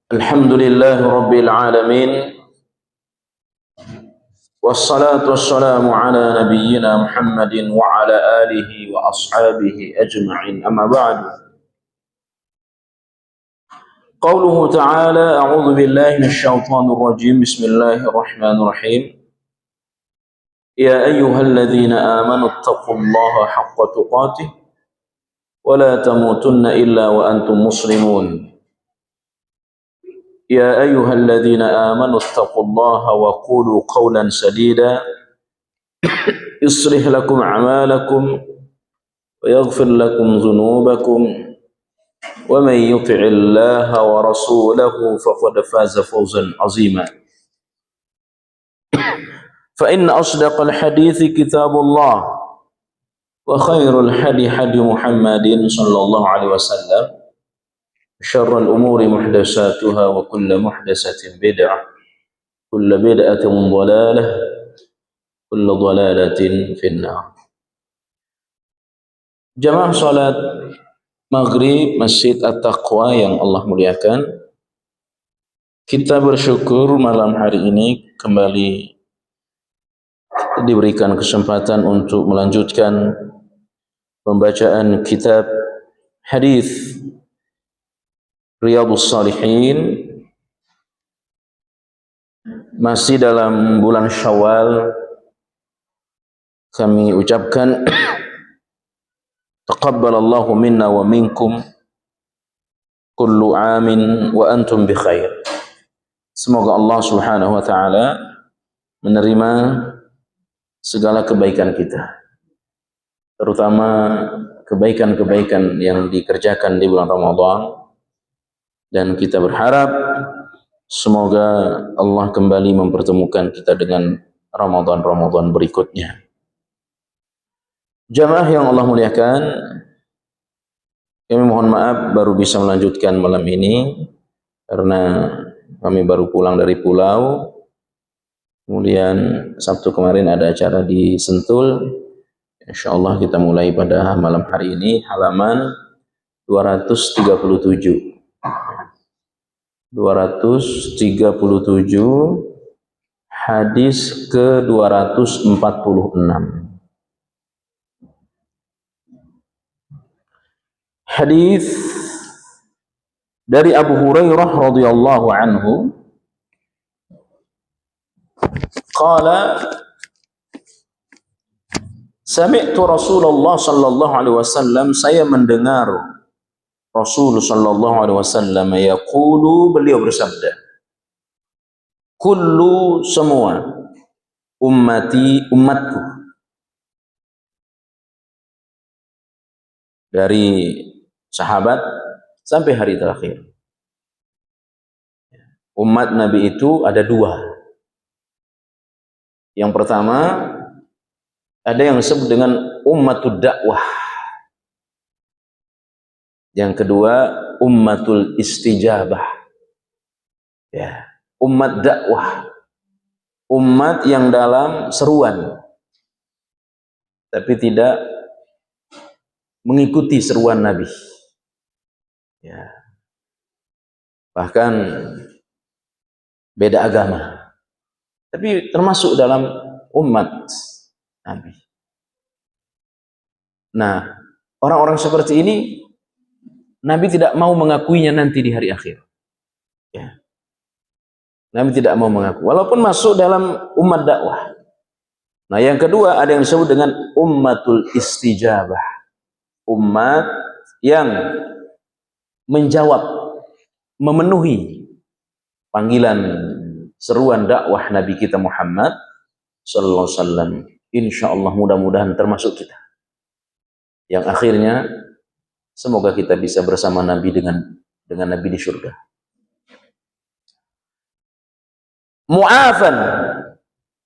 الحمد لله رب العالمين والصلاة والسلام على نبينا محمد وعلى آله وأصحابه أجمعين أما بعد قوله تعالى أعوذ بالله من الشيطان الرجيم بسم الله الرحمن الرحيم يا أيها الذين آمنوا اتقوا الله حق تقاته ولا تموتن إلا وأنتم مسلمون يا أيها الذين آمنوا اتقوا الله وقولوا قولا سديدا يصلح لكم أعمالكم ويغفر لكم ذنوبكم ومن يطع الله ورسوله فقد فاز فوزا عظيما فإن أصدق الحديث كتاب الله وخير الحدي حدي محمد صلى الله عليه وسلم شر الأمور محدثاتها وكل محدثة بدعة كل بدعة ضلالة كل ضلالة في النار. Jamaah salat maghrib Masjid At-Taqwa yang Allah muliakan, kita bersyukur malam hari ini kembali diberikan kesempatan untuk melanjutkan pembacaan kitab hadis Riyadhus Shalihin, masih dalam bulan Syawal. Kami ucapkan taqabbalallahu minna wa minkum kullu amin wa antum bi khair. Semoga Allah Subhanahu wa taala menerima segala kebaikan kita, terutama kebaikan-kebaikan yang dikerjakan di bulan Ramadan, dan kita berharap semoga Allah kembali mempertemukan kita dengan Ramadan-Ramadan berikutnya. Jamaah yang Allah muliakan, kami mohon maaf baru bisa melanjutkan malam ini karena kami baru pulang dari pulau. Kemudian Sabtu kemarin ada acara di Sentul. Insyaallah kita mulai pada malam hari ini halaman 237. 237 hadis ke 246. Hadis dari Abu Hurairah radhiyallahu anhu, qala sami'tu Rasulullah sallallahu alaihi wasallam, saya mendengar Rasul sallallahu alaihi wasallam yaqulu, beliau bersabda, kullu, semua, ummati, umatku, dari sahabat sampai hari terakhir. Umat Nabi itu ada dua. Yang pertama, ada yang disebut dengan ummatud dakwah. Yang kedua, ummatul istijabah. Ya, umat dakwah, umat yang dalam seruan tapi tidak mengikuti seruan Nabi. Ya. Bahkan beda agama, tapi termasuk dalam umat Nabi. Nah, orang-orang seperti ini Nabi tidak mau mengakuinya nanti di hari akhir. Ya. Nabi tidak mau mengaku, walaupun masuk dalam umat dakwah. Nah, yang kedua ada yang disebut dengan ummatul istijabah, umat yang menjawab, memenuhi panggilan seruan dakwah Nabi kita Muhammad sallallahu alaihi wasallam. Insyaallah mudah-mudahan termasuk kita yang akhirnya semoga kita bisa bersama Nabi dengan Nabi di surga. Mu'afan,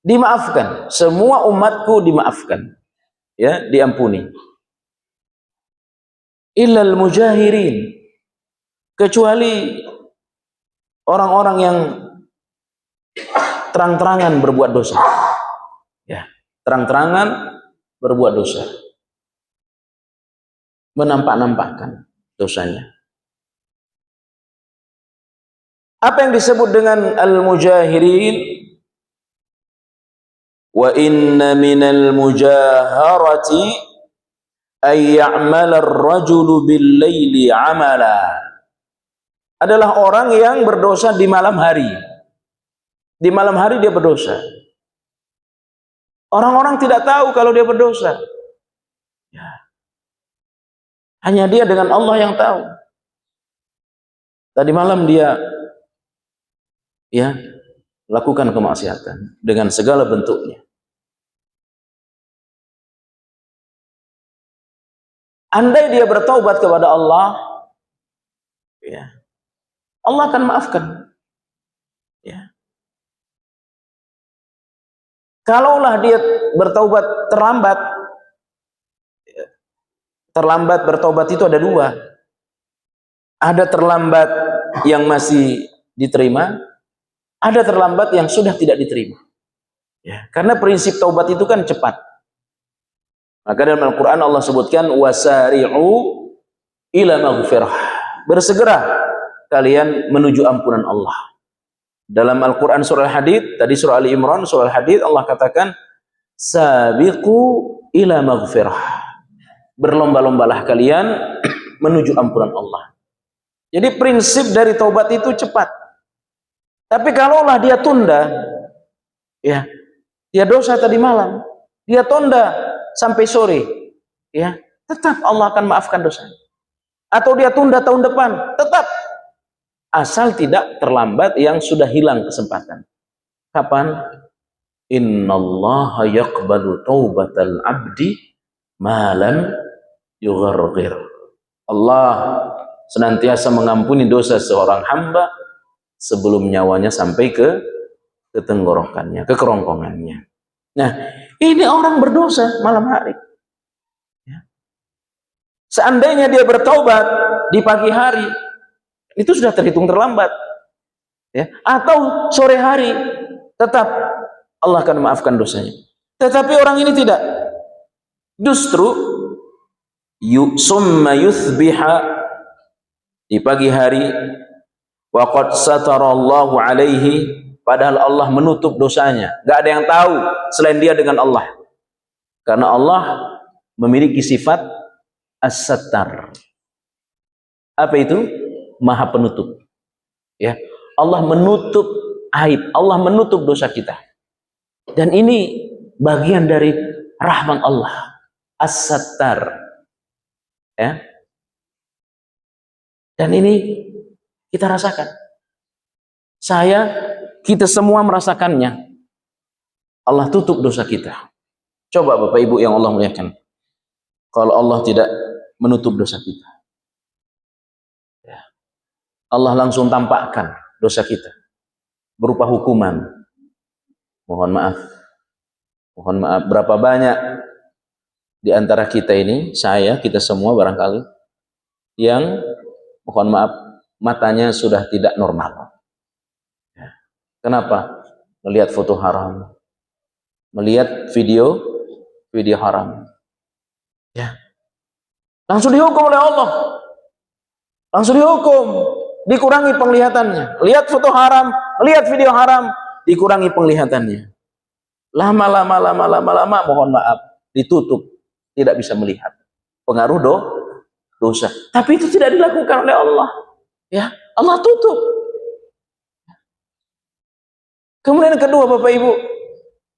dimaafkan, semua umatku dimaafkan, ya, diampuni. Illal mujahirin, kecuali orang-orang yang terang-terangan berbuat dosa. Ya, terang-terangan berbuat dosa, menampak-nampakkan dosanya. Apa yang disebut dengan al-mujahirin? Wa inna minal mujaharati ay ya'mala ar-rajulu bil-laili 'amala. Adalah orang yang berdosa di malam hari. Di malam hari dia berdosa. Orang-orang tidak tahu kalau dia berdosa. Ya. Hanya dia dengan Allah yang tahu. Tadi malam dia lakukan kemaksiatan dengan segala bentuknya. Andai dia bertaubat kepada Allah, Allah akan maafkan. Kalaulah dia bertaubat terlambat bertaubat itu ada dua. Ada terlambat yang masih diterima, ada terlambat yang sudah tidak diterima. Karena prinsip taubat itu kan cepat. Maka dalam Al-Quran Allah sebutkan wasari'u ila maghfirah. Bersegera kalian menuju ampunan Allah. Dalam Al-Quran surah Al-Hadid, tadi surah Ali Imran, surah Al-Hadid, Allah katakan sabiqu ila maghfirah. Berlomba-lombalah kalian menuju ampunan Allah. Jadi prinsip dari taubat itu cepat. Tapi kalaulah dia tunda, dia dosa tadi malam, dia tunda sampai sore, tetap Allah akan maafkan dosanya. Atau dia tunda tahun depan, tetap, asal tidak terlambat yang sudah hilang kesempatan. Kapan? Innallaha yaqbalu taubatal abdi ma lam yugharghir. Allah senantiasa mengampuni dosa seorang hamba sebelum nyawanya sampai ke tenggorokannya, ke kerongkongannya. Nah, ini orang berdosa malam hari. Seandainya dia bertaubat di pagi hari, itu sudah terhitung terlambat. Atau sore hari, tetap Allah akan maafkan dosanya. Tetapi orang ini tidak. Justru summa yuthbiha, di pagi hari, wa qad satarallahu alaihi, padahal Allah menutup dosanya. Gak ada yang tahu selain dia dengan Allah. Karena Allah memiliki sifat as-sattar. Apa itu? Maha penutup. Allah menutup aib, Allah menutup dosa kita. Dan ini bagian dari rahmat Allah, as-sattar. Dan ini kita rasakan. Kita semua merasakannya. Allah tutup dosa kita. Coba Bapak Ibu yang Allah muliakan, kalau Allah tidak menutup dosa kita, Allah langsung tampakkan dosa kita berupa hukuman. Mohon maaf, berapa banyak di antara kita ini, kita semua barangkali, yang mohon maaf, matanya sudah tidak normal. Kenapa? Melihat foto haram, melihat video haram, langsung dihukum oleh Allah. Langsung dihukum, dikurangi penglihatannya. Lihat foto haram, lihat video haram, dikurangi penglihatannya. Lama, mohon maaf, ditutup, tidak bisa melihat. Pengaruh dosa. Tapi itu tidak dilakukan oleh Allah. Allah tutup. Kemudian kedua Bapak Ibu,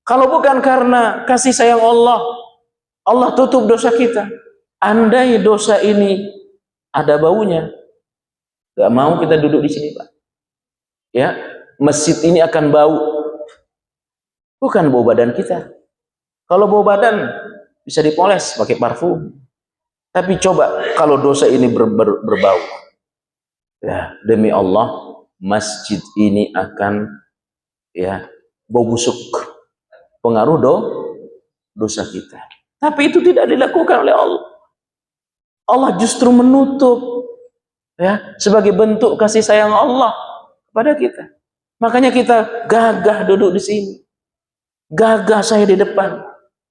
kalau bukan karena kasih sayang Allah, Allah tutup dosa kita. Andai dosa ini ada baunya, gak mau kita duduk di sini, Pak. Masjid ini akan bau. Bukan bau badan kita. Kalau bau badan bisa dipoles pakai parfum. Tapi coba kalau dosa ini berbau, demi Allah, masjid ini akan bau busuk, pengaruh dosa kita. Tapi itu tidak dilakukan oleh Allah. Allah justru menutup, sebagai bentuk kasih sayang Allah kepada kita. Makanya kita gagah duduk di sini, gagah saya di depan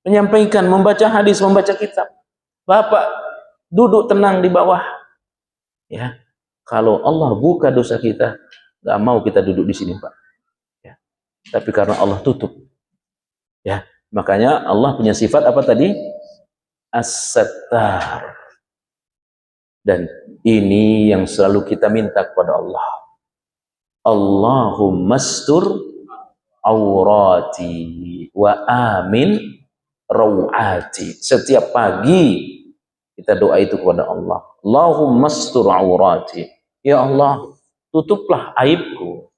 menyampaikan, membaca hadis, membaca kitab. Bapak duduk tenang di bawah. Kalau Allah buka dosa kita, nggak mau kita duduk di sini, Pak. Ya. Tapi karena Allah tutup. Ya, makanya Allah punya sifat apa tadi? As-Sattar. Dan ini yang selalu kita minta kepada Allah. Allahumma astur aurati wa amin rawati. Setiap pagi kita doa itu kepada Allah. Allahumma astur aurati. Ya Allah, tutuplah aibku.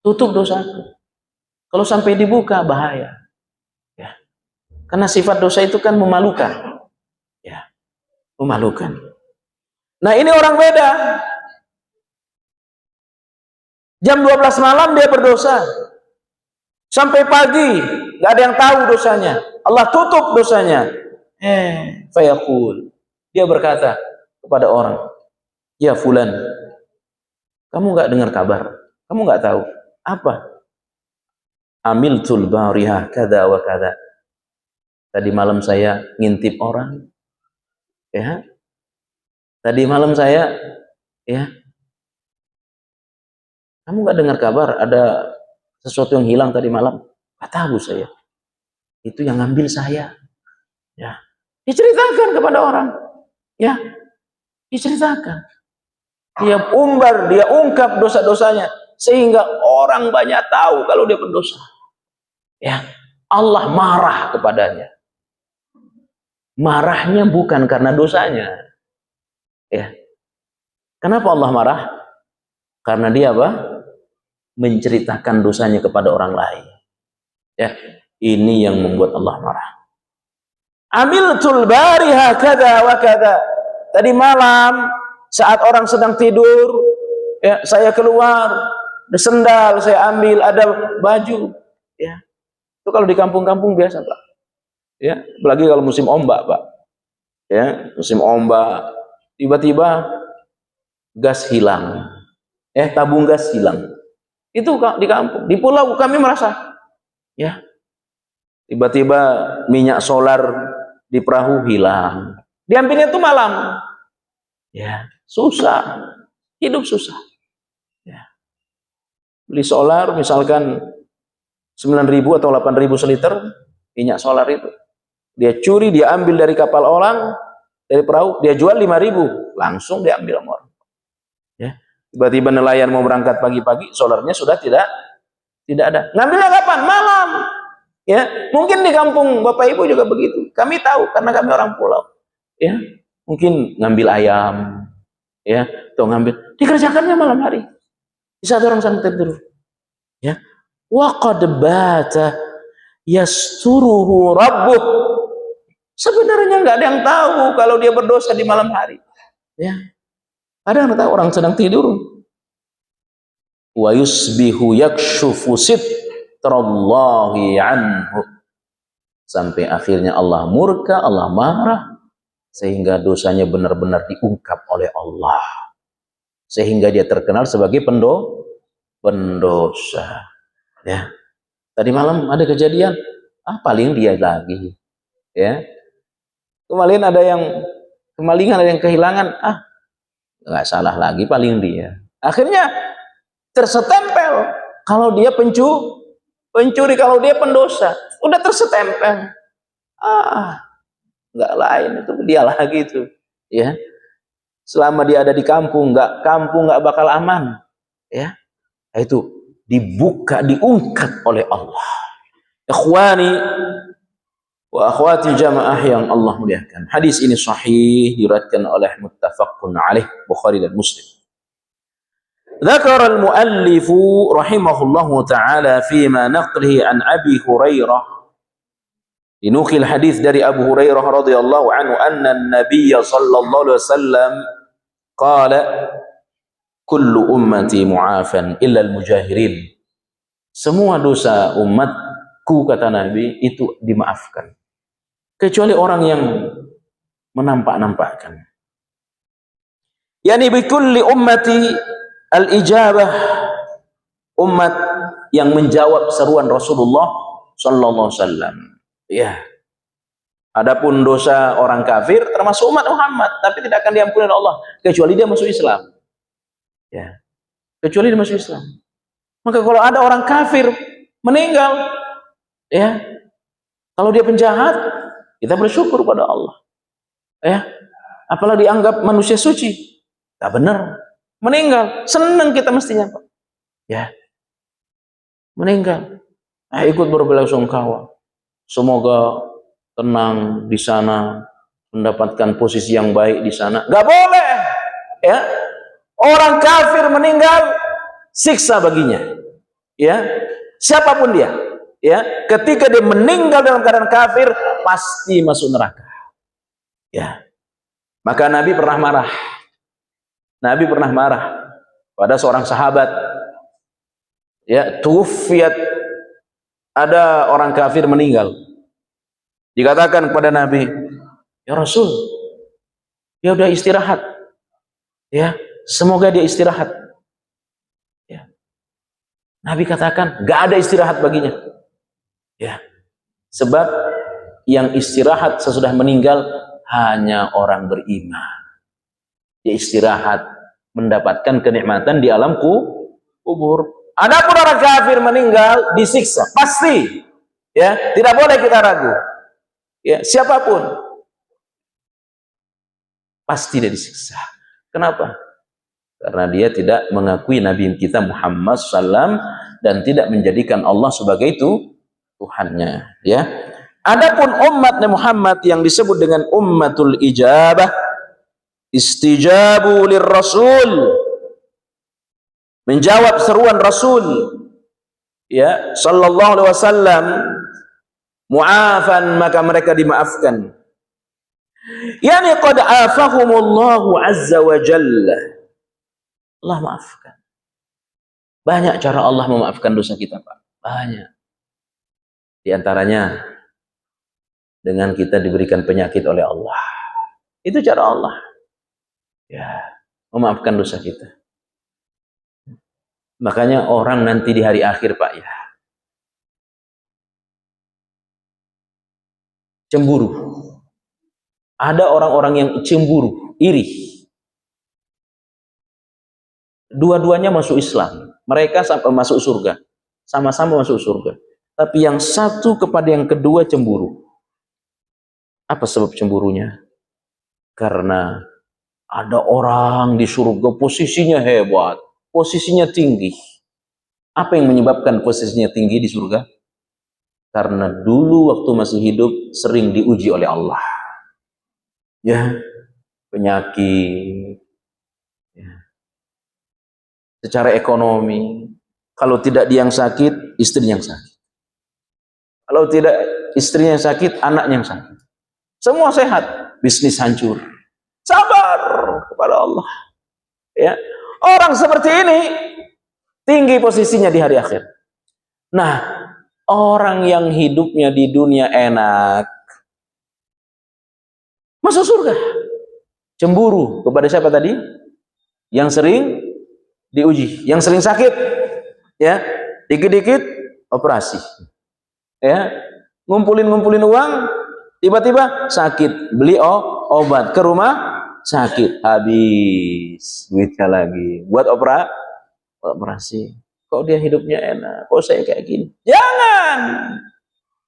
Tutup dosaku. Kalau sampai dibuka bahaya. Ya. Karena sifat dosa itu kan memalukan. Ya. Memalukan. Nah, ini orang beda. Jam 12 malam dia berdosa. Sampai pagi nggak ada yang tahu dosanya. Allah tutup dosanya. Fayaqul. Dia berkata kepada orang, "Ya fulan, kamu nggak dengar kabar? Kamu nggak tahu apa? Amiltul barihah kada wa kada. Tadi malam saya ngintip orang. Ya. Tadi malam saya, ya. Kamu nggak dengar kabar ada sesuatu yang hilang tadi malam? Nggak tahu saya. Itu yang ngambil saya." Ya. Diceritakan kepada orang. Ya. Diceritakan. Dia umbar, dia ungkap dosa-dosanya sehingga orang banyak tahu kalau dia berdosa. Ya. Allah marah kepadanya. Marahnya bukan karena dosanya. Ya. Kenapa Allah marah? Karena dia apa? Menceritakan dosanya kepada orang lain. Ya. Ini yang membuat Allah marah. Amiltul bariha kada wa kada. Tadi malam saat orang sedang tidur, ya, saya keluar, ada sendal saya ambil, ada baju. Ya. Itu kalau di kampung-kampung biasa, Pak. Ya, apalagi kalau musim ombak, Pak. Ya, musim ombak, tiba-tiba gas hilang. Tabung gas hilang. Itu di kampung, di pulau kami merasa, ya, tiba-tiba minyak solar di perahu hilang. Diambilnya itu malam. Ya, susah. Hidup susah. Ya. Beli solar misalkan 9.000 atau 8.000 seliter minyak solar itu. Dia curi, dia ambil dari kapal orang, dari perahu, dia jual 5.000, langsung diambil sama orang. Ya. Tiba-tiba nelayan mau berangkat pagi-pagi, solarnya sudah tidak ada. Ngambilnya kapan? Malam. Ya, mungkin di kampung Bapak Ibu juga begitu. Kami tahu karena kami orang pulau. Ya, mungkin ngambil ayam, ya, atau ngambil, dikerjakannya malam hari. Di saat orang sedang tidur. Ya. Wa qad bata yasturuhu rabbuh. Sebenarnya nggak ada yang tahu kalau dia berdosa di malam hari. Ya. Ada yang tahu orang sedang tidur. Wa yusbihu yakshufu sitrallahi anhu. Sampai akhirnya Allah murka, Allah marah, sehingga dosanya benar-benar diungkap oleh Allah. Sehingga dia terkenal sebagai pendosa. Ya. Tadi malam ada kejadian, paling dia lagi. Ya. Kemalingan ada yang kehilangan, nggak salah lagi, paling dia. Akhirnya tersetempel kalau dia pencuri, kalau dia pendosa, udah tersetempel. Nggak lain, itu dia lagi itu. Ya. Selama dia ada di kampung nggak bakal aman. Ya. Itu dibuka, diungkap oleh Allah. Ikhwani wa akhwati jamaah yang Allah muliakan. Hadis ini sahih, diriwayatkan oleh muttafaqun alaih, Bukhari dan Muslim. Dzakara al-muallif rahimahullahu taala fima naqlihi an Abi Hurairah. Dinukil hadis dari Abu Hurairah radhiyallahu anhu anna an-nabiy sallallahu alaihi wasallam qala kullu ummati mu'afan illa al-mujahirin. Semua dosa umatku, kata Nabi, itu dimaafkan kecuali orang yang menampak-nampakkan. Yani bi kulli ummati al-ijabah, umat yang menjawab seruan Rasulullah sallallahu alaihi wasallam. Ya. Adapun dosa orang kafir termasuk umat Muhammad, tapi tidak akan diampuni oleh Allah kecuali dia masuk Islam. Ya. kecuali dia masuk Islam. Maka kalau ada orang kafir meninggal, ya, kalau dia penjahat, kita bersyukur pada Allah. Ya, apalagi dianggap manusia suci, tak benar. Meninggal, senang kita mestinya, Pak. Ya, meninggal, ikut berbelasungkawa. Semoga tenang di sana, mendapatkan posisi yang baik di sana. Gak boleh, ya. Orang kafir meninggal, siksa baginya. Ya, siapapun dia, ya, ketika dia meninggal dalam keadaan kafir, pasti masuk neraka. Ya, maka Nabi pernah marah. Nabi pernah marah pada seorang sahabat. Ya, tuwfiyat, ada orang kafir meninggal. Dikatakan kepada Nabi, ya Rasul, dia udah istirahat. Ya, semoga dia istirahat. Ya. Nabi katakan, gak ada istirahat baginya. Ya, sebab yang istirahat sesudah meninggal hanya orang beriman. Dia istirahat, mendapatkan kenikmatan di alam kubur. Adapun orang kafir meninggal disiksa, pasti. Ya, tidak boleh kita ragu. Ya, siapapun pasti dia disiksa. Kenapa? Karena dia tidak mengakui Nabi kita Muhammad SAW dan tidak menjadikan Allah sebagai itu Tuhannya. Ya. Adapun umat Muhammad yang disebut dengan ummatul ijabah, istijabu lirrasul, menjawab seruan Rasul, ya, sallallahu alaihi wasallam, mu'afan, maka mereka dimaafkan. Yani qad afahumullahu azza wa jalla. Allah maafkan. Banyak cara Allah memaafkan dosa kita, Pak. Banyak. Di antaranya dengan kita diberikan penyakit oleh Allah. Itu cara Allah. Ya, memaafkan dosa kita. Makanya orang nanti di hari akhir, Pak, ya, cemburu. Ada orang-orang yang cemburu, iri. Dua-duanya masuk Islam. Mereka masuk surga. Sama-sama masuk surga. Tapi yang satu kepada yang kedua cemburu. Apa sebab cemburunya? Karena ada orang di surga posisinya hebat, posisinya tinggi. Apa yang menyebabkan posisinya tinggi di surga? Karena dulu waktu masih hidup sering diuji oleh Allah. Ya, penyakit, ya. Secara ekonomi, kalau tidak dia yang sakit, istri yang sakit. Kalau tidak istrinya yang sakit, anaknya yang sakit. Semua sehat, bisnis hancur. Sabar kepada Allah. Ya, orang seperti ini tinggi posisinya di hari akhir. Nah, orang yang hidupnya di dunia enak masuk surga. Cemburu kepada siapa tadi? Yang sering diuji, yang sering sakit, ya, dikit-dikit operasi, ya, ngumpulin uang, tiba-tiba sakit, beli obat, ke rumah sakit, habis duitnya lagi buat operasi. Kok dia hidupnya enak, kok saya kayak gini? Jangan,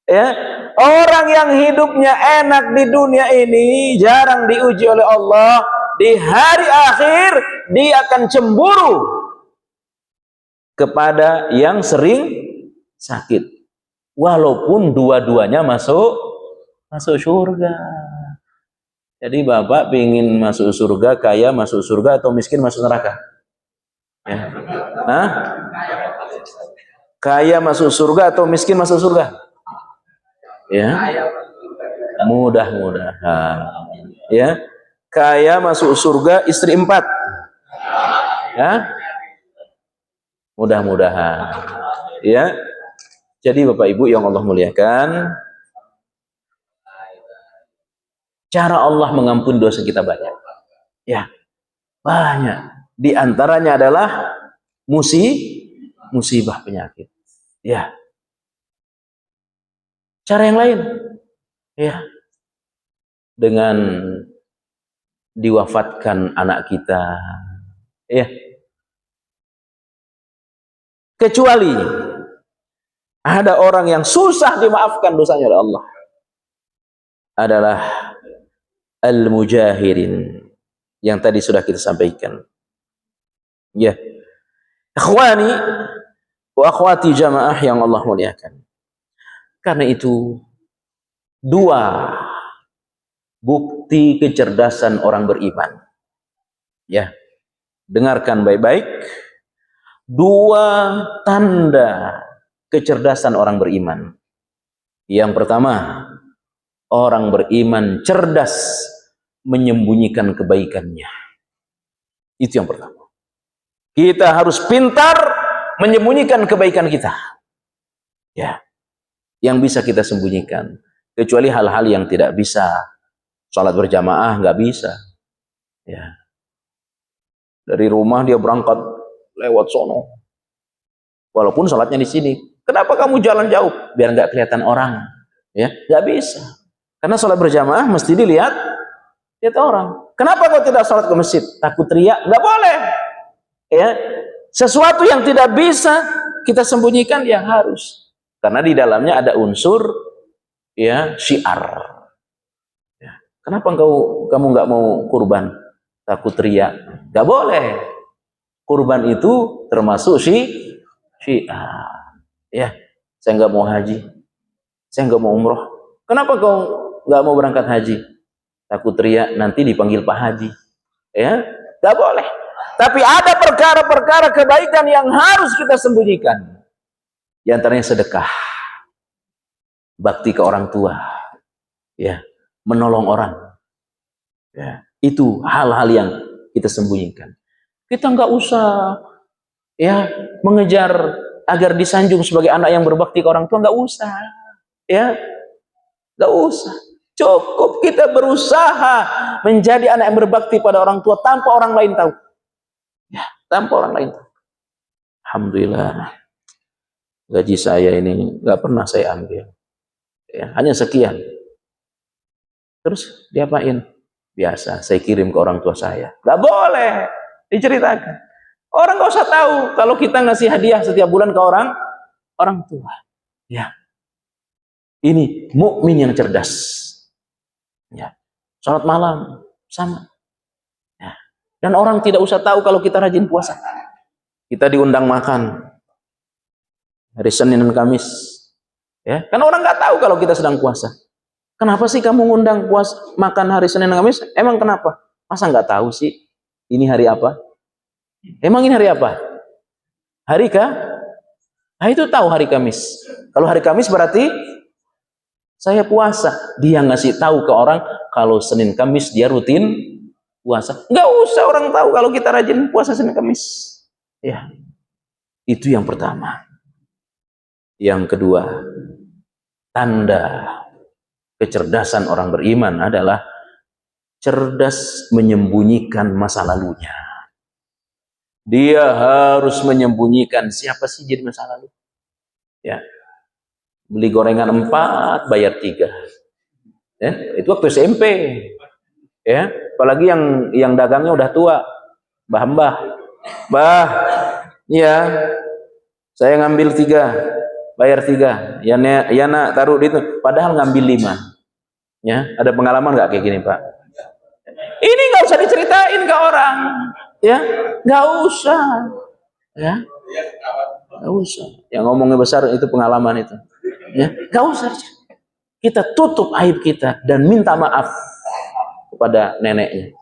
ya. Orang yang hidupnya enak di dunia ini jarang diuji oleh Allah, di hari akhir dia akan cemburu kepada yang sering sakit, walaupun dua-duanya masuk surga. Jadi Bapak ingin masuk surga, kaya masuk surga atau miskin masuk neraka? Ya. Hah? Kaya masuk surga atau miskin masuk surga? Ya, mudah-mudahan. Ya, kaya masuk surga, istri 4. Ya, mudah-mudahan. Ya, jadi Bapak Ibu yang Allah muliakan, cara Allah mengampuni dosa kita banyak. Ya, banyak. Di antaranya adalah musibah penyakit. Ya. Cara yang lain, ya, dengan diwafatkan anak kita, ya, Kecuali ada orang yang susah dimaafkan dosanya oleh Allah, adalah al-mujahirin yang tadi sudah kita sampaikan. Ya, ikhwani wa akhwati jamaah yang Allah muliakan. Karena itu dua bukti kecerdasan orang beriman. Ya, dengarkan baik-baik. Dua tanda kecerdasan orang beriman. Yang pertama, orang beriman cerdas menyembunyikan kebaikannya. Itu yang pertama. Kita harus pintar menyembunyikan kebaikan kita. Ya, yang bisa kita sembunyikan. Kecuali hal-hal yang tidak bisa. Salat berjamaah nggak bisa. Ya. Dari rumah dia berangkat lewat sono. Walaupun salatnya di sini. Kenapa kamu jalan jauh? Biar nggak kelihatan orang. Ya, nggak bisa. Karena salat berjamaah mesti lihat orang. Kenapa kau tidak salat ke masjid? Takut riak? Nggak boleh. Ya, sesuatu yang tidak bisa kita sembunyikan ya harus. Karena di dalamnya ada unsur ya syiar. Ya. Kenapa kamu nggak mau kurban? Takut riak? Nggak boleh. Kurban itu termasuk syiar. Ya, saya nggak mau haji, saya nggak mau umroh. Kenapa kau nggak mau berangkat haji? Takut riak nanti dipanggil Pak Haji. Ya, nggak boleh. Tapi ada perkara-perkara kebaikan yang harus kita sembunyikan. Di antaranya sedekah, bakti ke orang tua, ya, menolong orang. Ya, itu hal-hal yang kita sembunyikan. Kita nggak usah ya mengejar agar disanjung sebagai anak yang berbakti ke orang tua, nggak usah. Ya, nggak usah. Cukup kita berusaha menjadi anak yang berbakti pada orang tua tanpa orang lain tahu. Ya, tanpa orang lain tahu. Alhamdulillah, gaji saya ini nggak pernah saya ambil. Ya, hanya sekian. Terus diapain? Biasa, saya kirim ke orang tua saya. Nggak boleh diceritakan. Orang nggak usah tahu kalau kita ngasih hadiah setiap bulan ke orang tua. Ya, ini mukmin yang cerdas. Ya, salat malam sama. Ya. Dan orang tidak usah tahu kalau kita rajin puasa. Kita diundang makan hari Senin dan Kamis. Ya, kan orang nggak tahu kalau kita sedang puasa. Kenapa sih kamu ngundang makan hari Senin dan Kamis? Emang kenapa? Masa nggak tahu sih ini hari apa? Emang ini hari apa? Hari Nah, itu tahu hari Kamis. Kalau hari Kamis berarti saya puasa. Dia ngasih tahu ke orang kalau Senin Kamis dia rutin puasa. Nggak usah orang tahu kalau kita rajin puasa Senin Kamis. Ya, itu yang pertama. Yang kedua, tanda kecerdasan orang beriman adalah cerdas menyembunyikan masa lalunya. Dia harus menyembunyikan siapa sih jadi masa lalu. Ya, beli gorengan 4, bayar 3. Ya, itu waktu SMP. Ya, apalagi yang dagangnya udah tua, mbah, ya, saya ngambil 3, bayar 3. Ya nak taruh di itu, padahal ngambil 5. Ya, ada pengalaman nggak kayak gini Pak? Ini nggak usah diceritain ke orang, ya, nggak usah, ya, nggak usah. Yang ngomongnya besar itu pengalaman itu, ya, nggak usah. Kita tutup aib kita dan minta maaf kepada neneknya.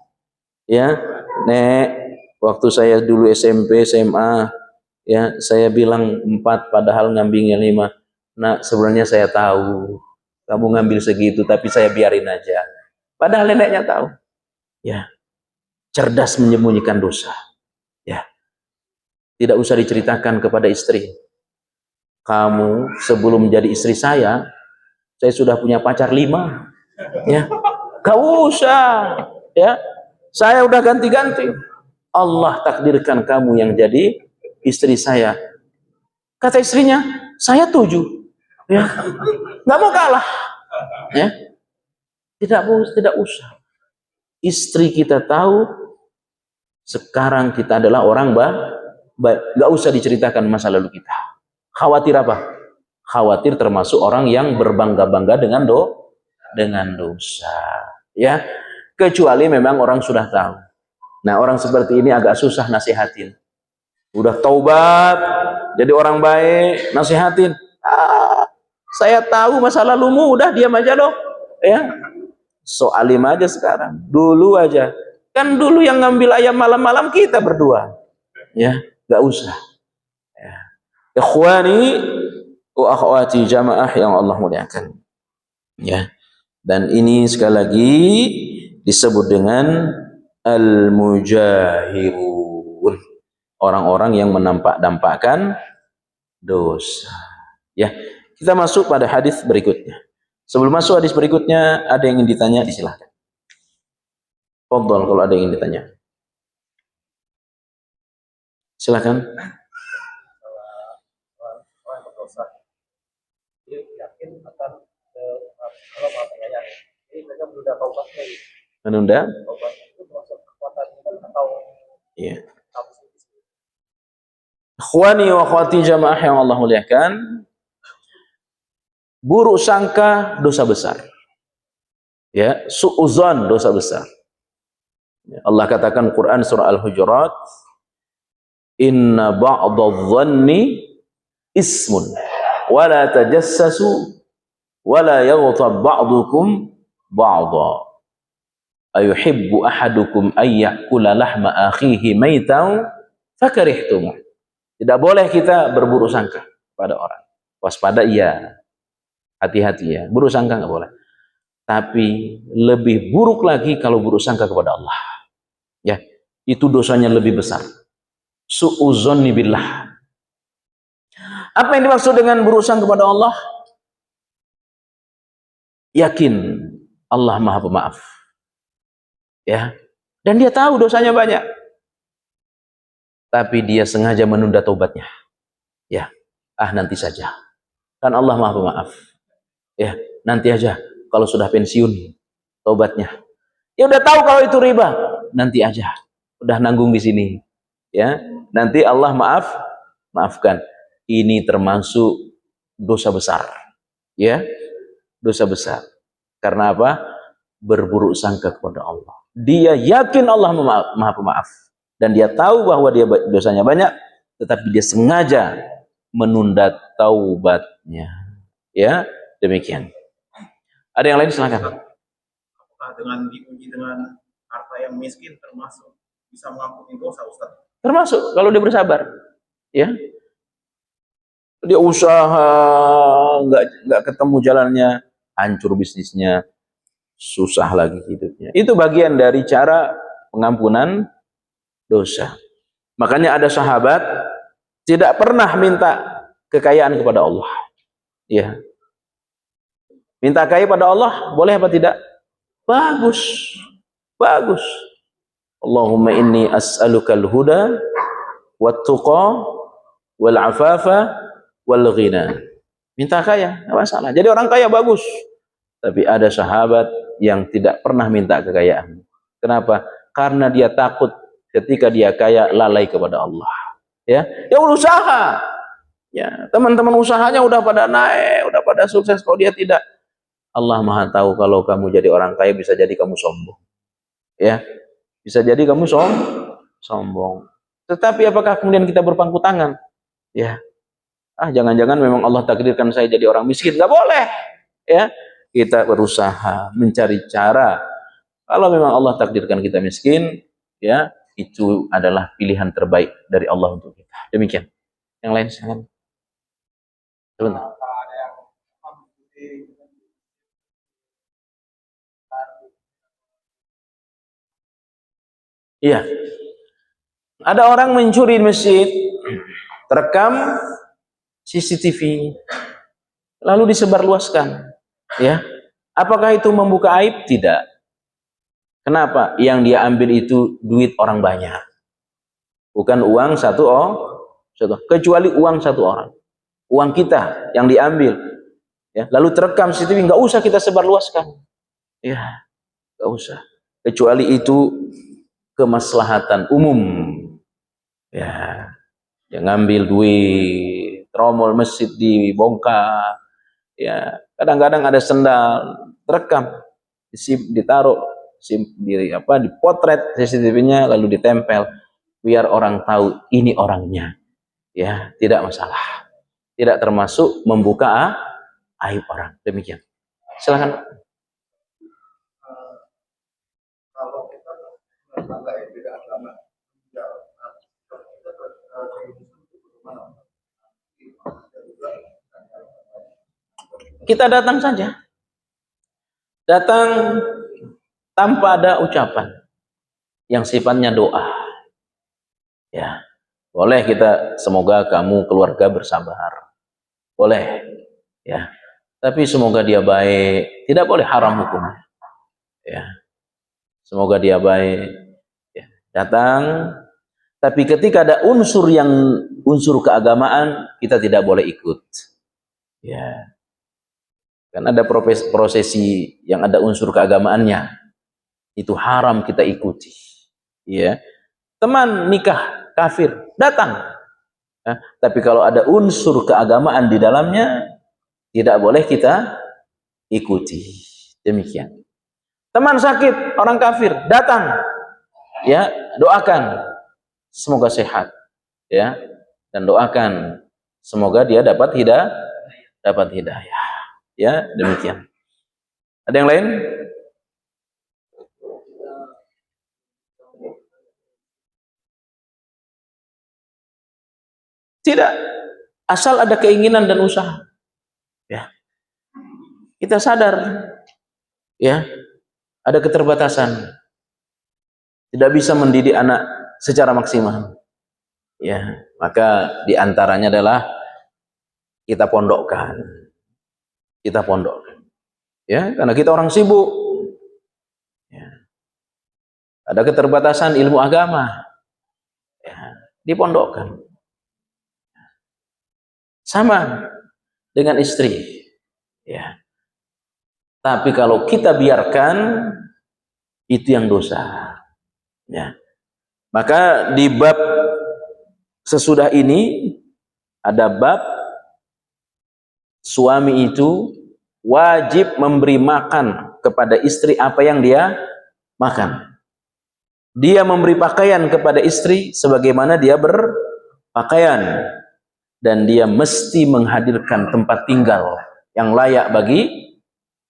Ya, nek, waktu saya dulu SMP, SMA, ya, saya bilang 4 padahal ngambilnya 5. Nah, sebenarnya saya tahu kamu ngambil segitu, tapi saya biarin aja. Padahal neneknya tahu. Ya, cerdas menyembunyikan dosa. Ya, tidak usah diceritakan kepada istri. Kamu sebelum menjadi istri saya sudah punya pacar 5. Ya, gak usah. Ya, saya udah ganti-ganti. Allah takdirkan kamu yang jadi istri saya. Kata istrinya, saya 7. Ya, nggak mau kalah. Ya, tidak usah. Istri kita tahu sekarang kita adalah orang nggak usah diceritakan masa lalu kita. Khawatir apa? Khawatir termasuk orang yang berbangga-bangga dengan dosa. Ya, kecuali memang orang sudah tahu. Nah, orang seperti ini agak susah nasihatin. Udah taubat, jadi orang baik, nasihatin. Saya tahu masa lalumu, udah diam aja loh. Ya, so alim aja sekarang. Dulu aja. Kan dulu yang ngambil ayam malam-malam kita berdua. Ya, nggak usah. Ya. Ikhwani wa akhwati jamaah yang Allah muliakan. Ya. Dan ini sekali lagi disebut dengan al-mujahirun. Orang-orang yang menampak-dampakkan dosa. Ya, kita masuk pada hadis berikutnya. Sebelum masuk hadis berikutnya, ada yang ingin ditanya, disilahkan. Fadhal kalau ada yang ingin ditanya. Silakan. Menunda? Iya. Ikhwani wa akhwati jamaah yang Allah muliakan, buruk sangka dosa besar. Ya, su'uzan dosa besar. Allah katakan Quran surah Al-Hujurat, inna ba'dadh-dhanni ismun wa la tajassasu wa la yaghtab ba'dukum ba'dha ayuhibbu ahadukum ay ya'kula lahma akhihi maitan fakarihtum. Tidak boleh kita berburuk sangka pada orang. Waspada iya, hati-hati ya, buruk sangka nggak boleh. Tapi lebih buruk lagi kalau buruk sangka kepada Allah. Ya, itu dosanya lebih besar. Su'uzonni billah. Apa yang dimaksud dengan buruk sangka kepada Allah? Yakin Allah Maha Pemaaf. Ya. Dan dia tahu dosanya banyak. Tapi dia sengaja menunda taubatnya. Ya. Nanti saja. Kan Allah Maha Pemaaf. Ya, nanti aja kalau sudah pensiun taubatnya. Ya udah tahu kalau itu riba, nanti aja. Udah nanggung di sini. Ya, nanti Allah maafkan. Ini termasuk dosa besar. Ya, dosa besar. Karena apa? Berburuk sangka kepada Allah. Dia yakin Allah Maha Pemaaf dan dia tahu bahwa dia dosanya banyak, tetapi dia sengaja menunda taubatnya. Ya, demikian. Ada yang lain, silakan. Apakah dengan diuji dengan harta yang miskin termasuk bisa mengampuni dosa, Ustaz? Termasuk kalau dia bersabar, ya. Dia usaha nggak ketemu jalannya, hancur bisnisnya, susah lagi hidupnya. Itu bagian dari cara pengampunan dosa. Makanya ada sahabat tidak pernah minta kekayaan kepada Allah. Ya. Minta kaya pada Allah boleh apa tidak? Bagus. Bagus. Allahumma inni as'alukal huda wat tuqa wal afafa wal ghina. Minta kaya, enggak masalah. Jadi orang kaya bagus. Tapi ada sahabat yang tidak pernah minta kekayaan. Kenapa? Karena dia takut ketika dia kaya lalai kepada Allah. Ya, dia berusaha. Ya, teman-teman usahanya udah pada naik, udah pada sukses, kalau dia tidak. Allah Maha tahu kalau kamu jadi orang kaya bisa jadi kamu sombong. Ya. Bisa jadi kamu sombong. Tetapi apakah kemudian kita berpangku tangan? Ya. Jangan-jangan memang Allah takdirkan saya jadi orang miskin. Nggak boleh. Ya. Kita berusaha mencari cara. Kalau memang Allah takdirkan kita miskin, ya, itu adalah pilihan terbaik dari Allah untuk kita. Demikian. Yang lain silakan. Sebentar. Iya. Ada orang mencuri di masjid, terekam CCTV, lalu disebarluaskan. Ya. Apakah itu membuka aib? Tidak. Kenapa? Yang dia ambil itu duit orang banyak. Bukan uang satu kecuali uang satu orang. Uang kita yang diambil. Ya, lalu terekam CCTV, nggak usah kita sebarluaskan. Ya, nggak usah. Kecuali itu kemaslahatan umum. Ya. Ya, ngambil duit, tromol masjid dibongkar, ya kadang-kadang ada sendal terekam, ditaruh dipotret CCTV-nya lalu ditempel biar orang tahu ini orangnya, ya tidak masalah, tidak termasuk membuka aib orang. Demikian. Silakan. Kalau kita lembaga yang beda agama, ya, Kita datang saja, datang tanpa ada ucapan yang sifatnya doa. Ya, boleh kita semoga kamu keluarga bersabar, boleh, ya. Tapi semoga dia baik, tidak boleh haram hukum. Ya, semoga dia baik. Ya, datang. Tapi ketika ada unsur keagamaan, kita tidak boleh ikut. Ya, kan ada prosesi yang ada unsur keagamaannya, itu haram kita ikuti. Ya, teman nikah kafir datang. Nah, tapi kalau ada unsur keagamaan di dalamnya, tidak boleh kita ikuti. Demikian. Teman sakit, orang kafir datang, ya doakan semoga sehat, ya, dan doakan semoga dia dapat hidayah, ya demikian. Ada yang lain? Tidak, asal ada keinginan dan usaha, ya. Kita sadar, ya, ada keterbatasan, tidak bisa mendidik anak secara maksimal, ya, maka diantaranya adalah kita pondokkan, ya, karena kita orang sibuk, ya. Ada keterbatasan ilmu agama, ya, dipondokkan. Sama dengan istri, ya. Tapi kalau kita biarkan, itu yang dosa, ya. Maka di bab sesudah ini ada bab suami itu wajib memberi makan kepada istri apa yang dia makan. Dia memberi pakaian kepada istri sebagaimana dia berpakaian, dan dia mesti menghadirkan tempat tinggal yang layak bagi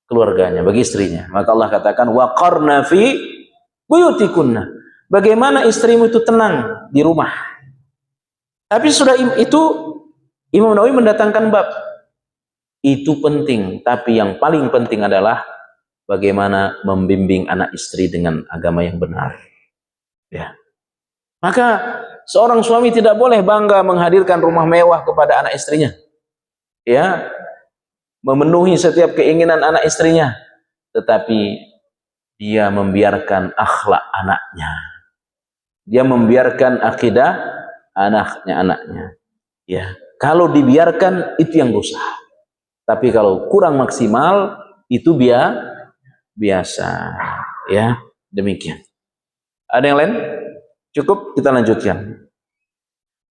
keluarganya, bagi istrinya. Maka Allah katakan waqarna fi buyutikunna. Bagaimana istrimu itu tenang di rumah. Tapi sudah itu Imam Nawawi mendatangkan bab. Itu penting, tapi yang paling penting adalah bagaimana membimbing anak istri dengan agama yang benar. Ya. Maka seorang suami tidak boleh bangga menghadirkan rumah mewah kepada anak istrinya. Ya, memenuhi setiap keinginan anak istrinya, tetapi dia membiarkan akhlak anaknya, dia membiarkan akidah anaknya. Ya, kalau dibiarkan itu yang dosa. Tapi kalau kurang maksimal itu biasa. Ya, demikian. Ada yang lain? Cukup, kita lanjutkan.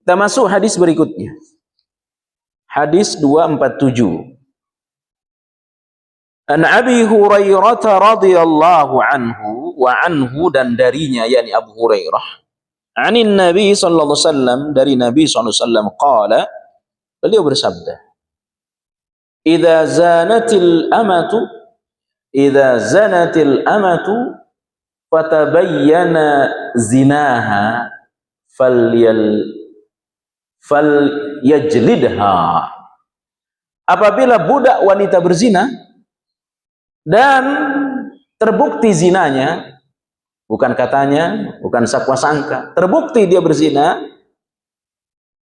Kita masuk hadis berikutnya. Hadis 247. An Abi Hurairah radhiyallahu anhu wa anhu, dan darinya yakni Abu Hurairah, anin Nabi sallallahu alaihi wasallam, dari Nabi sallallahu alaihi wasallam, qala, beliau bersabda, idza zanatil amatu fatabayyana zinaha falyajlidha. Apabila budak wanita berzina dan terbukti zinanya, bukan katanya, bukan sakwa sangka, terbukti dia berzina,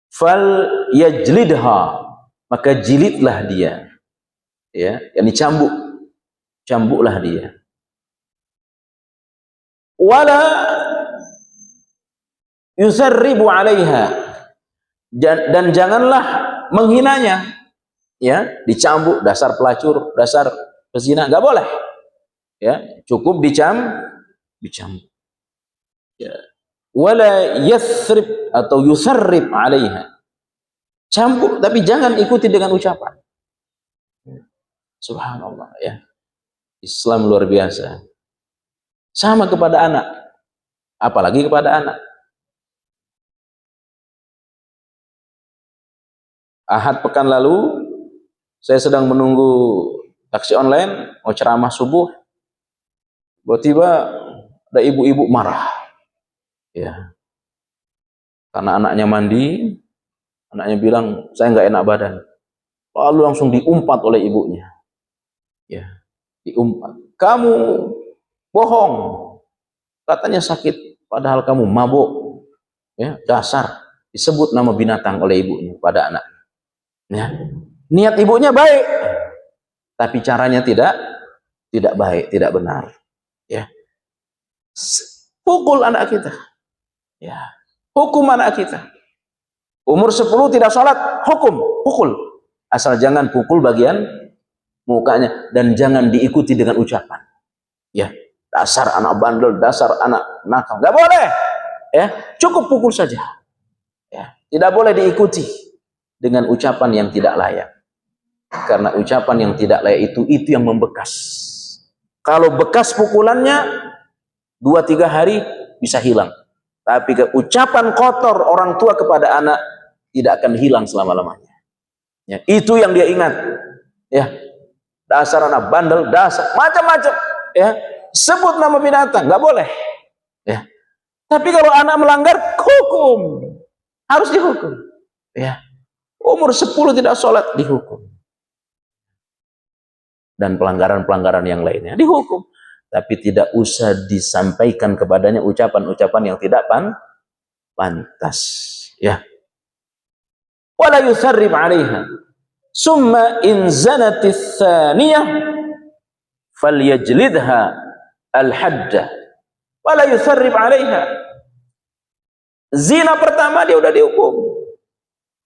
fal yajlidha, maka jilidlah dia, ya, yakni cambuklah dia. Wala yusarribu alaiha, dan janganlah menghinanya, ya, dicambuk, dasar pelacur, dasar pezina, nggak boleh, ya, cukup dicambuk, ya. Wala yathrib atau yusarrib 'alaiha. Campur, tapi jangan ikuti dengan ucapan. Subhanallah ya. Islam luar biasa. Sama kepada anak, apalagi kepada anak. Ahad pekan lalu saya sedang menunggu taksi online mau ceramah subuh, tiba-tiba ada ibu-ibu marah ya, karena anaknya mandi. Anaknya bilang, saya nggak enak badan. Lalu langsung diumpat oleh ibunya. Ya, diumpat. Kamu bohong. Katanya sakit, padahal kamu mabuk. Ya, dasar. Disebut nama binatang oleh ibunya pada anak. Ya. Niat ibunya baik, tapi caranya tidak baik, tidak benar. Ya. Pukul anak kita. Ya. Hukum anak kita. Umur 10 tidak sholat, pukul. Asal jangan pukul bagian mukanya, dan jangan diikuti dengan ucapan. Ya, dasar anak bandel, dasar anak nakal, nggak boleh. Ya, cukup pukul saja. Ya, tidak boleh diikuti dengan ucapan yang tidak layak. Karena ucapan yang tidak layak itu yang membekas. Kalau bekas pukulannya 2-3 hari bisa hilang. Tapi ucapan kotor orang tua kepada anak tidak akan hilang selama-lamanya. Ya, itu yang dia ingat. Ya, dasar anak bandel, dasar macam-macam. Ya, sebut nama binatang nggak boleh. Ya, tapi kalau anak melanggar, hukum, harus dihukum. Ya, umur 10 tidak sholat, dihukum. Dan pelanggaran-pelanggaran yang lainnya dihukum. Tapi tidak usah disampaikan kepadanya ucapan-ucapan yang tidak pantas. Ya. Wala yusarrib 'alaiha. Summa in zanatis tsaniyah falyajlidha al-haddah. Wala yusarrib 'alaiha. Zina pertama dia udah dihukum.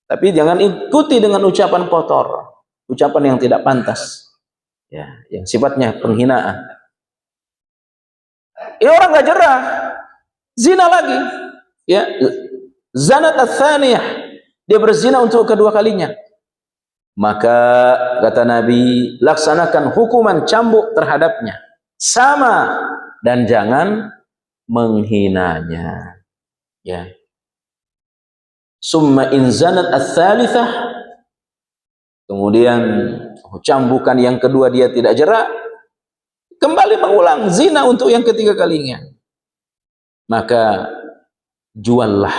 Tapi jangan ikuti dengan ucapan kotor, ucapan yang tidak pantas. Ya, yang sifatnya penghinaan. Ini orang nggak jerah, zina lagi. Ya, zanat ats-tsaniyah, dia berzina untuk kedua kalinya. Maka kata Nabi, laksanakan hukuman cambuk terhadapnya, sama, dan jangan menghinanya. Ya. Summa in zanat ats-tsalitsah, kemudian cambukan yang kedua dia tidak jerah, kembali mengulang zina untuk yang ketiga kalinya, maka juallah.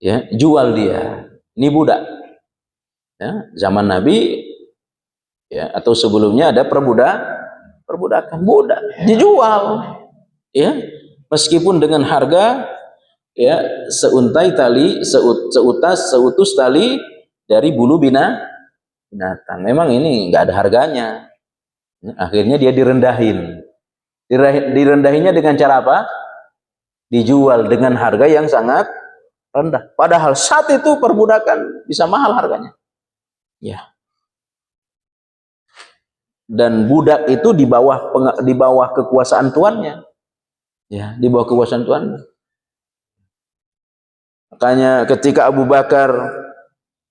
Ya, jual dia. Ini budak. Ya, zaman Nabi ya, atau sebelumnya ada perbudakan, budak dijual. Ya, meskipun dengan harga ya seuntai tali, seutus tali dari bulu binatang. Memang ini nggak ada harganya. Akhirnya dia direndahin. Direndahinnya dengan cara apa? Dijual dengan harga yang sangat rendah. Padahal saat itu perbudakan bisa mahal harganya. Ya. Dan budak itu di bawah kekuasaan tuannya. Ya, di bawah kekuasaan tuannya. Makanya ketika Abu Bakar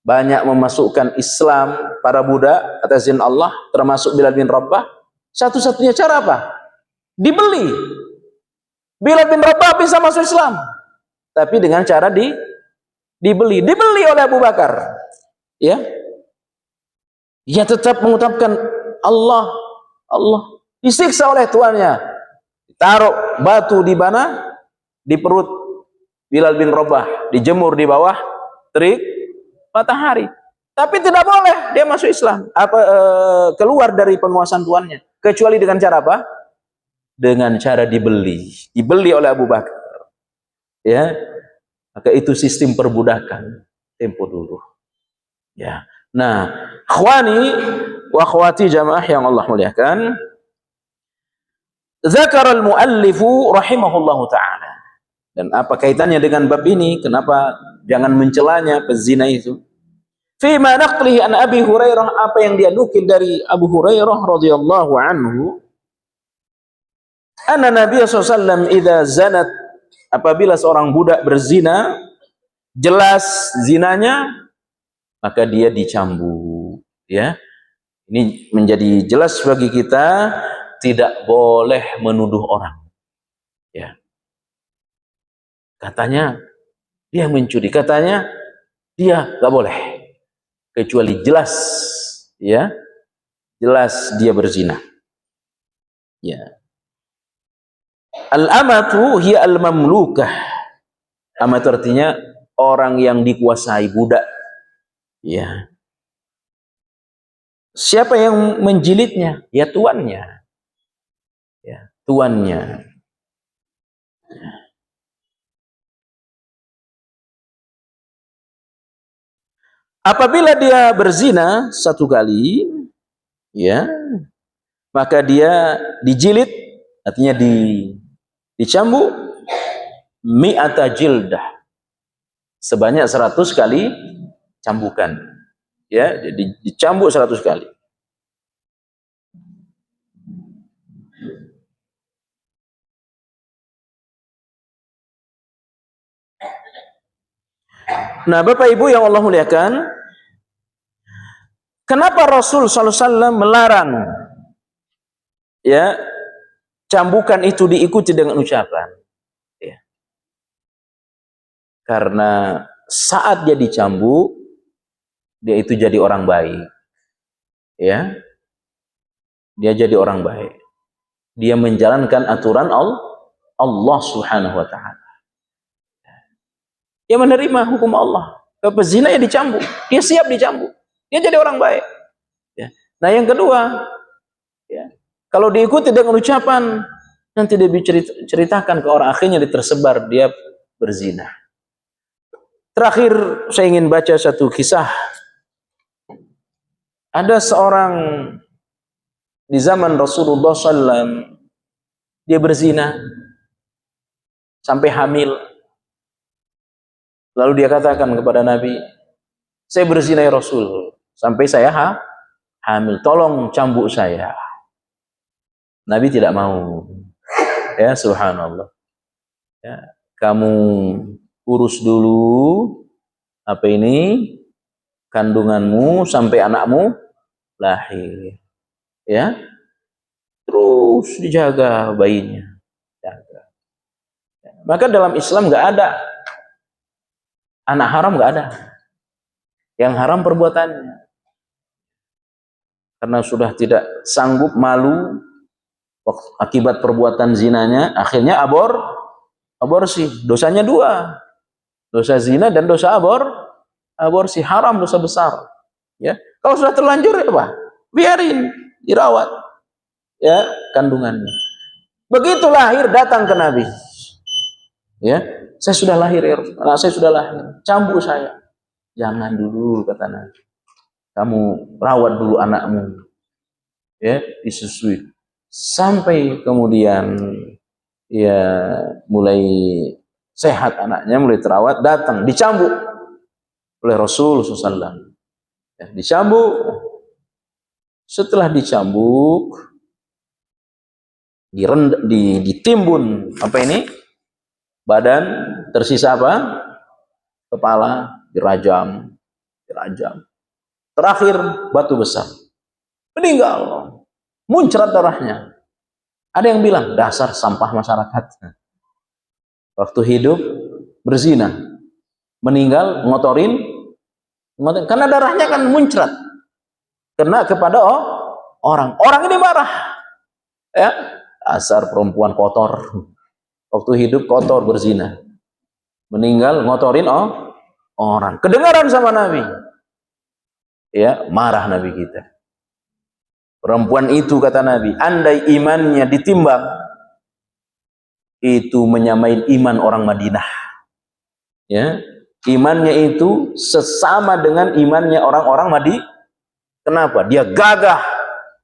banyak memasukkan Islam para budak atas izin Allah, termasuk Bilal bin Rabah, satu-satunya cara apa? Dibeli. Bilal bin Rabah bisa masuk Islam, tapi dengan cara dibeli oleh Abu Bakar. Ya, dia tetap mengucapkan Allah, disiksa oleh tuannya, taruh batu di mana? Di perut Bilal bin Rabah, dijemur di bawah terik matahari. Tapi tidak boleh dia masuk Islam, keluar dari penguasaan tuannya, kecuali dengan cara apa? Dengan cara dibeli oleh Abu Bakar. Ya, maka itu sistem perbudakan tempo dulu. Ya, nah, akhwani wa akhwati jamaah yang Allah muliakan, zakara al-muallifu rahimahullahu ta'ala. Dan apa kaitannya dengan bab ini? Kenapa jangan mencelanya pezina itu? Fima naqlihi an Abi Hurairah, apa yang dia nukil dari Abu Hurairah radhiyallahu anhu, anna Nabi sallallahu alaihi wasallam idza zanat apabila seorang budak berzina, jelas zinanya, maka dia dicambuk. Ya, ini menjadi jelas bagi kita, tidak boleh menuduh orang. Ya, katanya dia mencuri, katanya dia nggak boleh, kecuali jelas, ya, jelas dia berzina. Ya. Al-amatu hiya al-mamlukah. Amat artinya orang yang dikuasai, budak. Ya. Siapa yang menjilidnya? Ya tuannya. Ya, tuannya. Apabila dia berzina satu kali, ya, maka dia dijilid, artinya dicambuk mi'ata jildah, sebanyak 100 kali cambukan. Ya, jadi dicambuk 100 kali. Nah, Bapak Ibu yang Allah muliakan, kenapa Rasul SAW melarang, ya, cambukan itu diikuti dengan ucapan? Ya. Karena saat dia dicambuk, dia itu jadi orang baik. Ya, dia jadi orang baik. Dia menjalankan aturan Allah Subhanahu wa Ta'ala. Dia menerima hukum Allah. Pezina ya dicambuk, dia siap dicambuk. Dia jadi orang baik. Ya. Nah, yang kedua, ya, kalau diikuti dengan ucapan, nanti dia ceritakan ke orang, akhirnya dia tersebar dia berzina. Terakhir saya ingin baca satu kisah. Ada seorang di zaman Rasulullah SAW, dia berzina sampai hamil. Lalu dia katakan kepada Nabi, saya berzina ya Rasul, sampai saya hamil, tolong cambuk saya. Nabi tidak mau. Ya, subhanallah. Ya, kamu urus dulu apa ini kandunganmu sampai anakmu lahir. Ya, terus dijaga bayinya. Jaga. Ya. Maka dalam Islam nggak ada anak haram, nggak ada. Yang haram perbuatannya. Karena sudah tidak sanggup, malu akibat perbuatan zinanya, akhirnya aborsi. Dosanya dua. Dosa zina dan dosa aborsi. Haram, dosa besar. Ya. Kalau sudah terlanjur, ya apa? Biarin, dirawat. Ya, kandungannya. Begitu lahir, datang ke Nabi. Ya, saya sudah lahir, ya Rasul. Anak saya sudah lahir. Cambuk saya. Jangan dulu, kata Nabi. Kamu rawat dulu anakmu. Ya, disusui. Sampai kemudian ya mulai sehat anaknya, mulai terawat, datang dicambuk oleh Rasul SAW. Ya, dicambuk. Setelah dicambuk, ditimbun apa ini? Badan, tersisa apa? Kepala, dirajam. Terakhir batu besar. Meninggal. Muncrat darahnya. Ada yang bilang dasar sampah masyarakat. Waktu hidup berzina, meninggal ngotorin, karena darahnya kan muncrat. Kena kepada orang. Orang ini marah. Ya, dasar perempuan kotor. Waktu hidup kotor berzina. Meninggal ngotorin orang. Kedengaran sama Nabi. Ya, marah Nabi kita. Perempuan itu, kata Nabi, andai imannya ditimbang, itu menyamai iman orang Madinah. Ya, imannya itu sesama dengan imannya orang-orang Madinah. Kenapa? Dia gagah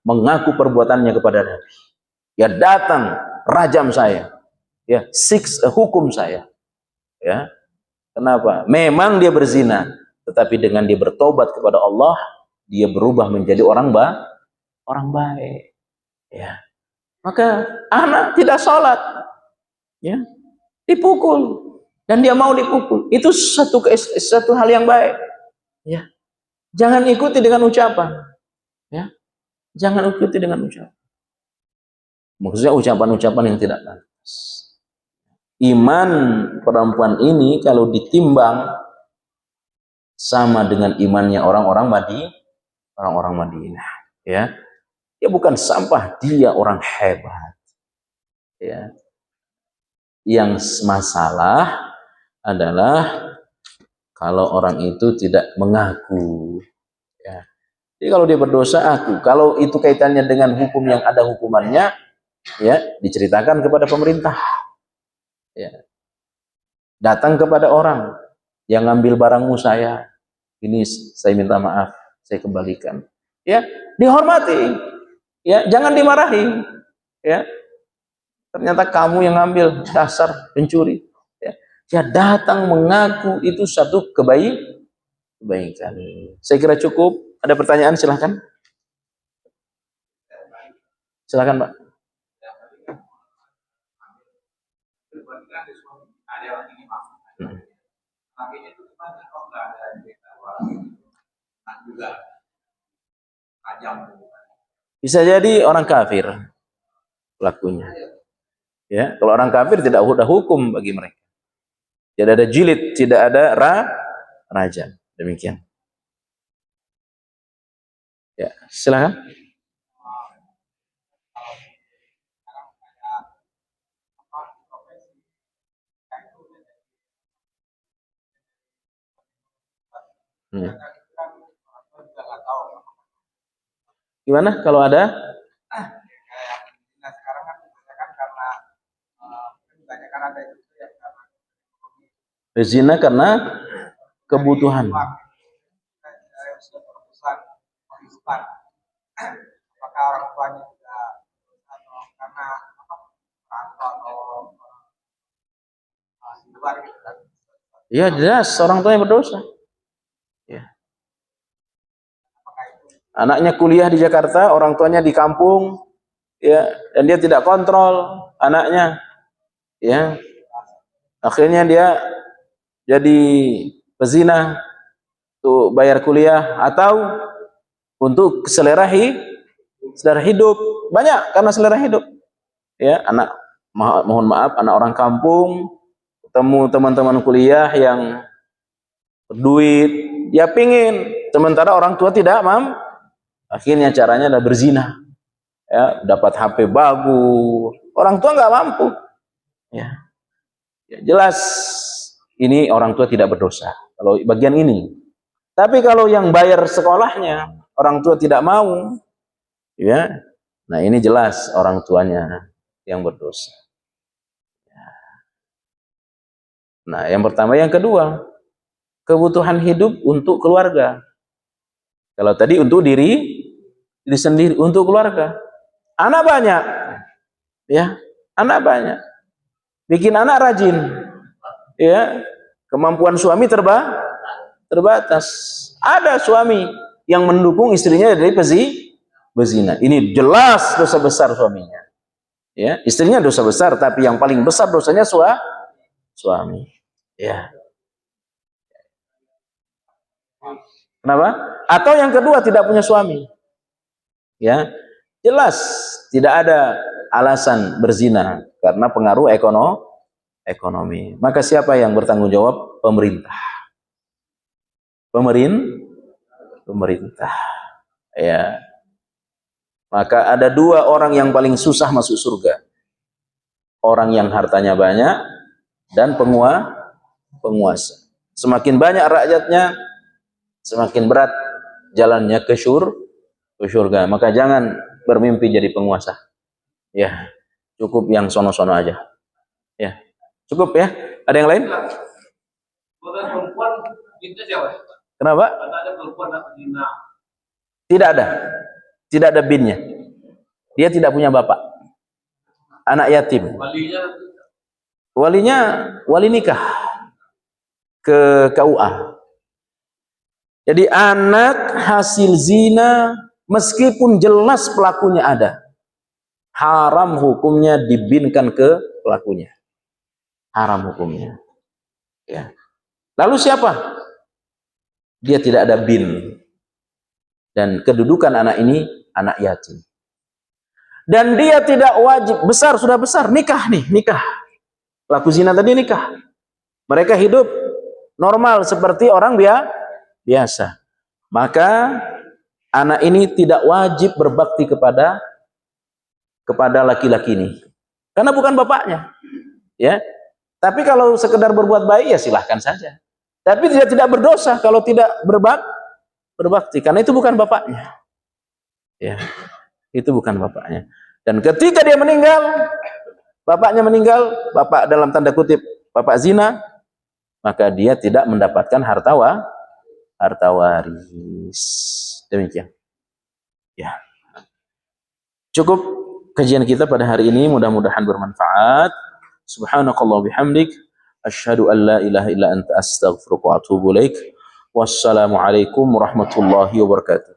mengaku perbuatannya kepada Nabi. Ya, datang rajam saya. Ya, hukum saya. Ya. Kenapa? Memang dia berzina, tetapi dengan dia bertobat kepada Allah, dia berubah menjadi orang baik. Ya. Maka anak tidak sholat. Ya. dipukul, dan dia mau dipukul. Itu satu hal yang baik. Ya, jangan ikuti dengan ucapan. Ya, jangan ikuti dengan ucapan. Maksudnya ucapan-ucapan yang tidak pantas. Iman perempuan ini kalau ditimbang sama dengan imannya orang-orang Madinah. Ya, dia bukan sampah, dia orang hebat. Ya, yang masalah adalah kalau orang itu tidak mengaku. Ya. Jadi kalau dia berdosa aku, kalau itu kaitannya dengan hukum yang ada hukumannya, ya diceritakan kepada pemerintah. Ya. Datang kepada orang yang ngambil barangmu saya, ini saya minta maaf, saya kembalikan. Ya, dihormati. Ya, jangan dimarahi. Ya. Ternyata kamu yang ngambil, dasar pencuri. Ya, dia datang mengaku, itu satu kebaikan. Saya kira cukup. Ada pertanyaan, silahkan. Silahkan, Pak. Bisa jadi orang kafir pelakunya. Ya, kalau orang kafir tidak ada hukum bagi mereka. Tidak ada jilid, tidak ada rajam. Demikian. Ya, silakan. Gimana kalau ada? Zina karena kebutuhan. Ya jelas orang tua yang berdosa. Ya. Anaknya kuliah di Jakarta, orang tuanya di kampung, ya, dan dia tidak kontrol anaknya, ya. Akhirnya dia jadi pezina untuk bayar kuliah atau untuk selera hidup. Banyak karena selera hidup. Ya, anak mohon maaf, anak orang kampung ketemu teman-teman kuliah yang berduit, dia pingin, sementara orang tua tidak mampu. Akhirnya caranya adalah berzina. Ya, dapat HP bagus, orang tua nggak mampu. Ya. Ya, jelas ini orang tua tidak berdosa kalau bagian ini. Tapi kalau yang bayar sekolahnya orang tua tidak mau, ya, nah ini jelas orang tuanya yang berdosa. Nah, yang pertama, yang kedua, kebutuhan hidup untuk keluarga. Kalau tadi untuk diri sendiri, untuk keluarga. Anak banyak, ya, anak banyak. Bikin anak rajin, ya. Kemampuan suami terbatas. Ada suami yang mendukung istrinya dari bezina. Ini jelas dosa besar suaminya. Ya, istrinya dosa besar, tapi yang paling besar dosanya suami. Ya. Kenapa? Atau yang kedua tidak punya suami. Ya. Jelas tidak ada alasan berzina karena pengaruh ekonomi. Maka siapa yang bertanggung jawab? Pemerintah. Pemerintah. Ya. Maka ada dua orang yang paling susah masuk surga. Orang yang hartanya banyak dan penguasa. Semakin banyak rakyatnya, semakin berat jalannya ke surga. Maka jangan bermimpi jadi penguasa. Ya, cukup yang sono-sono aja. Ya, cukup ya. Ada yang lain? Kenapa? Tidak ada. Tidak ada binnya. Dia tidak punya bapak. Anak yatim. Walinya wali nikah ke KUA. Jadi anak hasil zina meskipun jelas pelakunya ada, haram hukumnya dibinkan ke pelakunya. haram hukumnya. Ya. Lalu siapa? Dia tidak ada bin. Dan kedudukan anak ini anak yatim. Dan dia tidak wajib, sudah besar, nikah. Pelaku zina tadi nikah. Mereka hidup normal seperti orang biasa. Maka anak ini tidak wajib berbakti kepada laki-laki ini. Karena bukan bapaknya. Ya. Tapi kalau sekedar berbuat baik ya silahkan saja. Tapi dia tidak berdosa kalau tidak berbakti, karena itu bukan bapaknya. Ya. Itu bukan bapaknya. Dan ketika dia meninggal, bapaknya meninggal, bapak dalam tanda kutip bapak zina, maka dia tidak mendapatkan harta waris. Demikian. Ya. Cukup kajian kita pada hari ini, mudah-mudahan bermanfaat. Subhanakallah bihamdik, asyhadu an la ilaha illa anta astaghfiruka wa atubu ilaik. Wassalamualaikum warahmatullahi wabarakatuh.